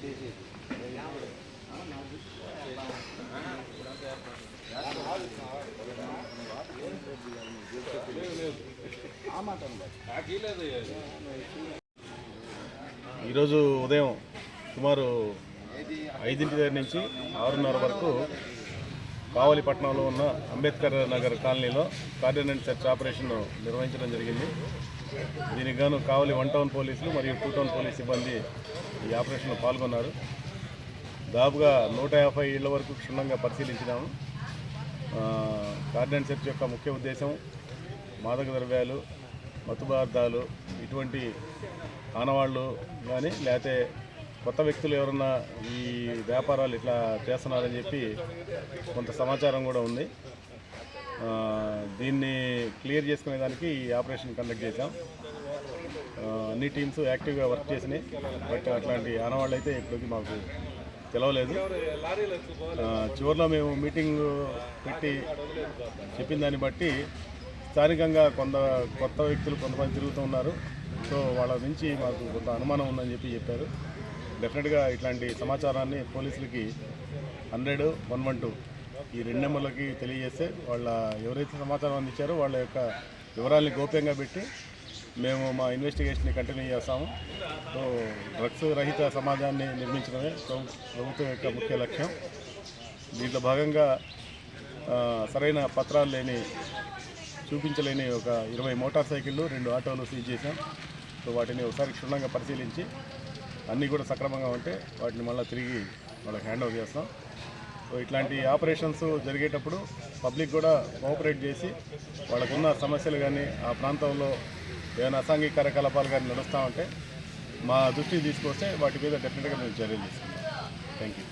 ఈరోజు ఉదయం సుమారు 5 దగ్గర నుంచి 6:30 వరకు కావలి పట్టణంలో ఉన్న అంబేద్కర్ నగర్ కాలనీలో కార్డినెంట్ సెర్చ్ ఆపరేషన్ నిర్వహించడం జరిగింది. దీనికి గాను కావలి 1 టౌన్ పోలీసులు మరియు 2 టౌన్ పోలీస్ సిబ్బంది ఈ ఆపరేషన్లో పాల్గొన్నారు. దాదాపుగా 150 ఇళ్ల వరకు క్షుణ్ణంగా పరిశీలించినాము. కార్డినెంట్ సెర్చ్ యొక్క ముఖ్య ఉద్దేశం మాదక ద్రవ్యాలు, మత్తు పదార్థాలు, ఇటువంటి ఆనవాళ్ళు కానీ లేకపోతే కొత్త వ్యక్తులు ఎవరన్నా ఈ వ్యాపారాలు ఇట్లా చేస్తున్నారని చెప్పి కొంత సమాచారం కూడా ఉంది. దీన్ని క్లియర్ చేసుకునేదానికి ఈ ఆపరేషన్ కండక్ట్ చేశాం. అన్ని టీమ్స్ యాక్టివ్గా వర్క్ చేసినాయి. బట్ అట్లాంటి ఆనవాళ్ళు అయితే ఇప్పటికి మాకు తెలవలేదు. చివరిలో మేము మీటింగ్ పెట్టి చెప్పిన దాన్ని బట్టి స్థానికంగా కొత్త వ్యక్తులు కొంతమంది తిరుగుతూ ఉన్నారు. సో వాళ్ళ నుంచి మాకు కొంత అనుమానం ఉందని చెప్పారు. డెఫినెట్గా ఇట్లాంటి సమాచారాన్ని పోలీసులకి 100, 112 ఈ 2 నెంబర్లకి తెలియజేస్తే వాళ్ళ ఎవరైతే సమాచారం అందించారో వాళ్ళ యొక్క వివరాలని గోప్యంగా పెట్టి మేము మా ఇన్వెస్టిగేషన్ని కంటిన్యూ చేస్తాము. సో డ్రగ్స్ రహిత సమాజాన్ని నిర్మించడమే ప్రభుత్వం యొక్క ముఖ్య లక్ష్యం. దీంట్లో భాగంగా సరైన పత్రాలు లేని, చూపించలేని ఒక 20 మోటార్ సైకిళ్ళు, 2 ఆటోలు సీజ్ చేశాం. సో వాటిని ఒకసారి క్షుణ్ణంగా పరిశీలించి అన్నీ కూడా సక్రమంగా ఉంటే వాటిని మళ్ళీ తిరిగి వాళ్ళకి హ్యాండ్ ఓవర్ చేస్తాం. సో ఇట్లాంటి ఆపరేషన్స్ జరిగేటప్పుడు పబ్లిక్ కూడా కోఆపరేట్ చేసి వాళ్ళకున్న సమస్యలు కానీ ఆ ప్రాంతంలో ఏమైనా అసాంఘిక కార్యకలాపాలు కానీ నడుస్తూ ఉంటే మా దృష్టికి తీసుకొస్తే వాటి మీద డెఫినెట్గా మేము చర్యలు తీసుకుంటాం. Thank you.